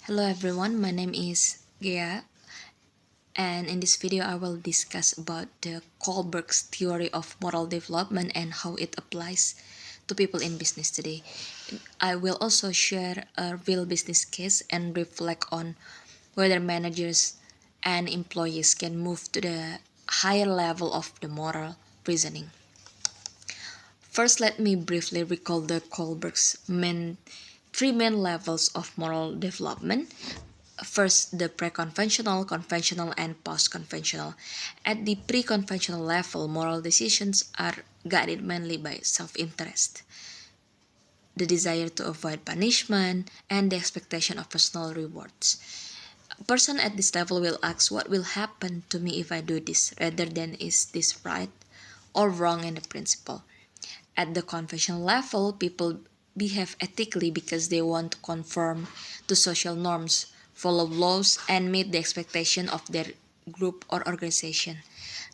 Hello everyone, my name is Gia, and in this video I will discuss about the Kohlberg's theory of moral development and how it applies to people in business today. I will also share a real business case and reflect on whether managers and employees can move to the higher level of the moral reasoning. First, let me briefly recall the Kohlberg's three main levels of moral development. First, the pre-conventional, conventional, and post-conventional. At the pre-conventional level, moral decisions are guided mainly by self-interest, the desire to avoid punishment, and the expectation of personal rewards. A person at this level will ask what will happen to me if I do this, rather than is this right or wrong in the principle. At the conventional level, people behave ethically because they want to conform to social norms, follow laws, and meet the expectation of their group or organization.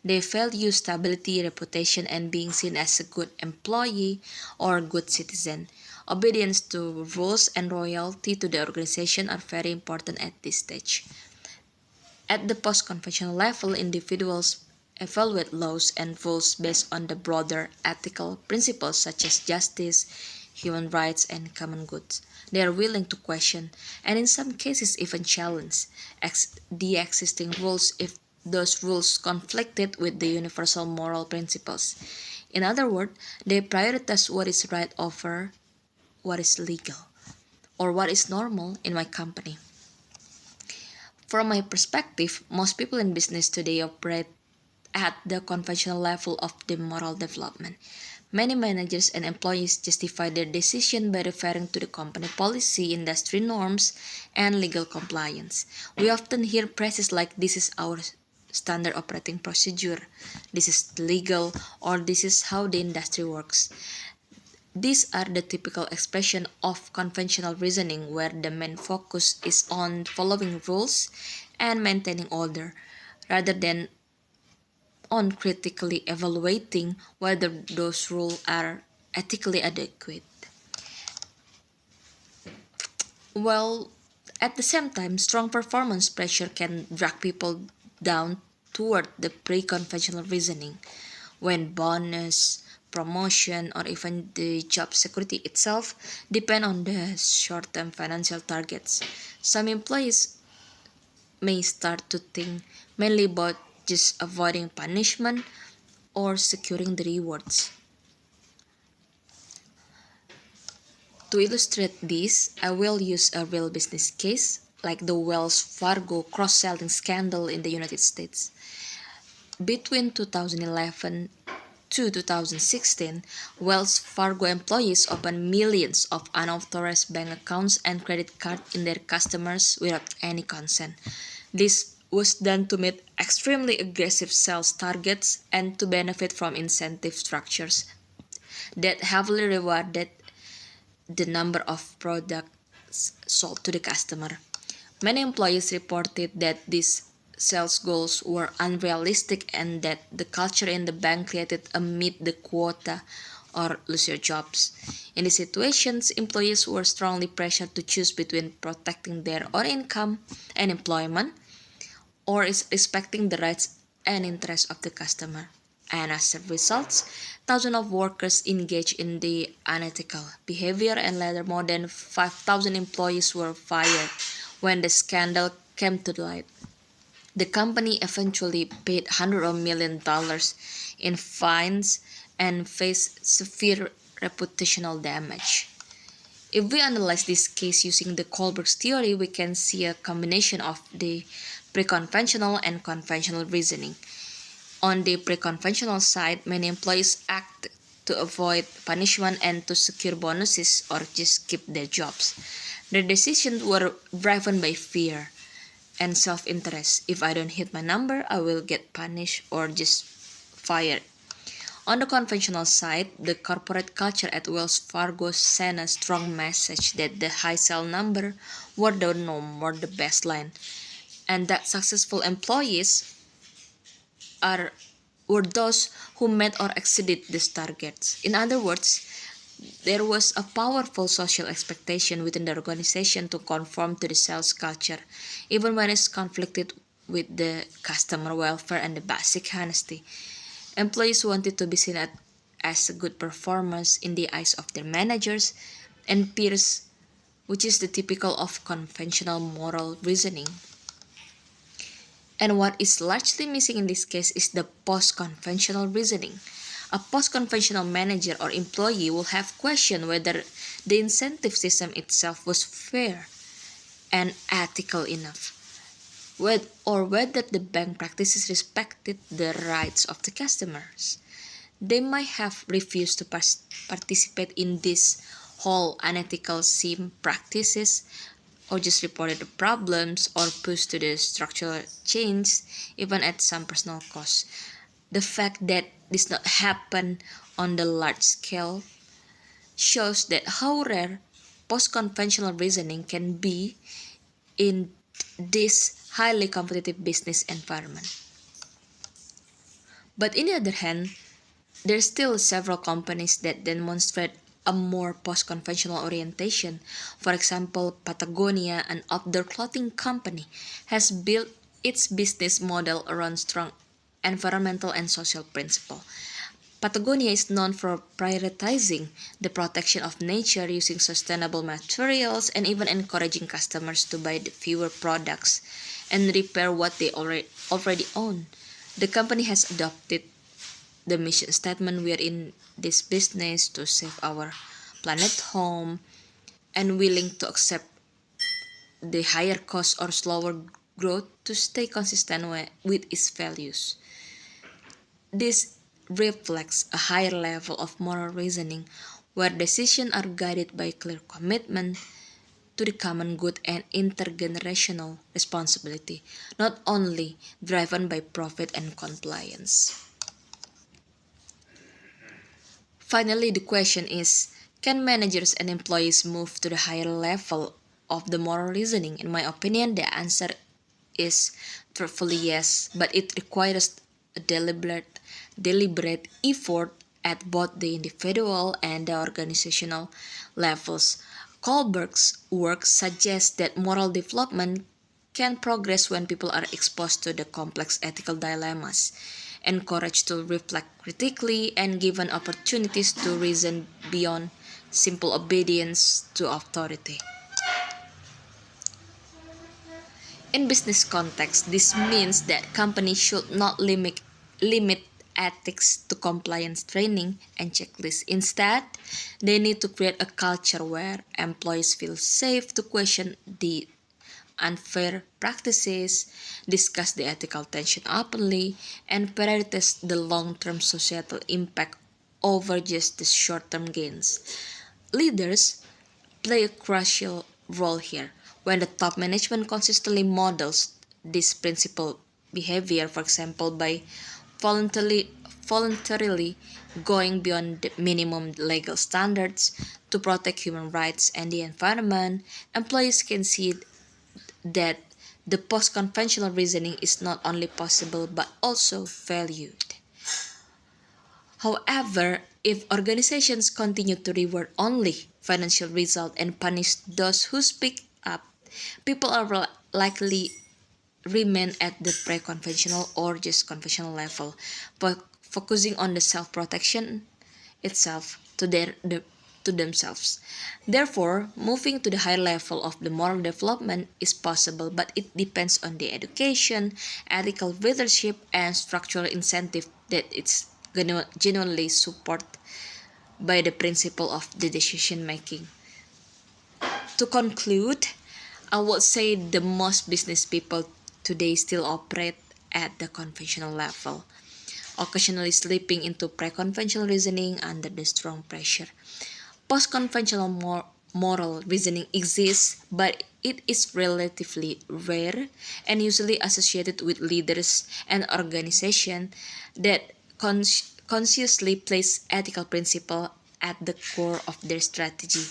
They value stability, reputation, and being seen as a good employee or good citizen. Obedience to rules and loyalty to the organization are very important at this stage. At the post-conventional level, individuals evaluate laws and rules based on the broader ethical principles such as justice, human rights, and common goods. They are willing to question, and in some cases even challenge, the existing rules if those rules conflicted with the universal moral principles. In other words, they prioritize what is right over what is legal or what is normal in my company. From my perspective, most people in business today operate at the conventional level of the moral development. Many managers and employees justify their decision by referring to the company policy, industry norms, and legal compliance. We often hear phrases like this is our standard operating procedure, this is legal, or this is how the industry works. These are the typical expression of conventional reasoning where the main focus is on following rules and maintaining order rather than on critically evaluating whether those rules are ethically adequate. Well, at the same time, strong performance pressure can drag people down toward the pre-conventional reasoning when bonus, promotion, or even the job security itself depend on the short-term financial targets. Some employees may start to think mainly about just avoiding punishment or securing the rewards. To illustrate this, I will use a real business case like the Wells Fargo cross-selling scandal in the United States. Between 2011 to 2016, Wells Fargo employees opened millions of unauthorized bank accounts and credit cards in their customers without any consent. This was done to meet extremely aggressive sales targets and to benefit from incentive structures that heavily rewarded the number of products sold to the customer. Many employees reported that these sales goals were unrealistic and that the culture in the bank created a meet the quota or lose your jobs. In these situations, employees were strongly pressured to choose between protecting their own income and employment or is respecting the rights and interests of the customer. And as a result, thousands of workers engaged in the unethical behavior and later more than 5,000 employees were fired when the scandal came to light. The company eventually paid hundreds of millions of dollars in fines and faced severe reputational damage. If we analyze this case using the Kohlberg's theory, we can see a combination of the pre-conventional and conventional reasoning. On the pre-conventional side, many employees act to avoid punishment and to secure bonuses or just keep their jobs. Their decisions were driven by fear and self-interest. If I don't hit my number, I will get punished or just fired. On the conventional side, the corporate culture at Wells Fargo sent a strong message that the high sale number were the norm or the baseline, and that successful employees are were those who met or exceeded these targets. In other words, There was a powerful social expectation within the organization to conform to the sales culture, even when it's conflicted with the customer welfare and the basic honesty. Employees wanted to be seen as a good performance in the eyes of their managers and peers, which is the typical of conventional moral reasoning. And what is largely missing in this case is the post conventional reasoning. A post conventional manager or employee will have questioned whether the incentive system itself was fair and ethical enough, or whether the bank practices respected the rights of the customers. They might have refused to participate in these whole unethical SIM practices, or just reported the problems, or pushed to the structural change, even at some personal cost. The fact that this not happen on the large scale shows that how rare post-conventional reasoning can be in this highly competitive business environment. But on the other hand, there's still several companies that demonstrate a more post-conventional orientation. For example, Patagonia, an outdoor clothing company, has built its business model around strong environmental and social principles. Patagonia is known for prioritizing the protection of nature using sustainable materials and even encouraging customers to buy fewer products and repair what they already own. The company has adopted the mission statement: we are in this business to save our planet home, and willing to accept the higher cost or slower growth to stay consistent with its values. This reflects a higher level of moral reasoning where decisions are guided by clear commitment to the common good and intergenerational responsibility, not only driven by profit and compliance. Finally, the question is, can managers and employees move to the higher level of the moral reasoning? In my opinion, the answer is truthfully yes, but it requires a deliberate effort at both the individual and the organizational levels. Kohlberg's work suggests that moral development can progress when people are exposed to the complex ethical dilemmas, encouraged to reflect critically, and given opportunities to reason beyond simple obedience to authority. In business context, this means that companies should not limit ethics to compliance training and checklists. Instead, they need to create a culture where employees feel safe to question the unfair practices, discuss the ethical tension openly, and prioritize the long-term societal impact over just the short-term gains. Leaders play a crucial role here. When the top management consistently models this principle behavior, for example, by voluntarily going beyond the minimum legal standards to protect human rights and the environment, employees can see that the post conventional reasoning is not only possible but also valued. However, if organizations continue to reward only financial results and punish those who speak up, people are likely remain at the pre-conventional or just conventional level, but focusing on the self-protection itself to themselves. Therefore, moving to the higher level of the moral development is possible, but it depends on the education, ethical leadership, and structural incentive that it's genuinely support by the principle of the decision making. To conclude, I would say the most business people today still operate at the conventional level, occasionally slipping into pre-conventional reasoning under the strong pressure. Post-conventional moral reasoning exists, but it is relatively rare and usually associated with leaders and organizations that consciously place ethical principle at the core of their strategy.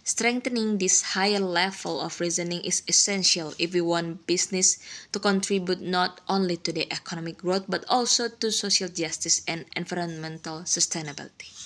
Strengthening this higher level of reasoning is essential if we want business to contribute not only to the economic growth but also to social justice and environmental sustainability.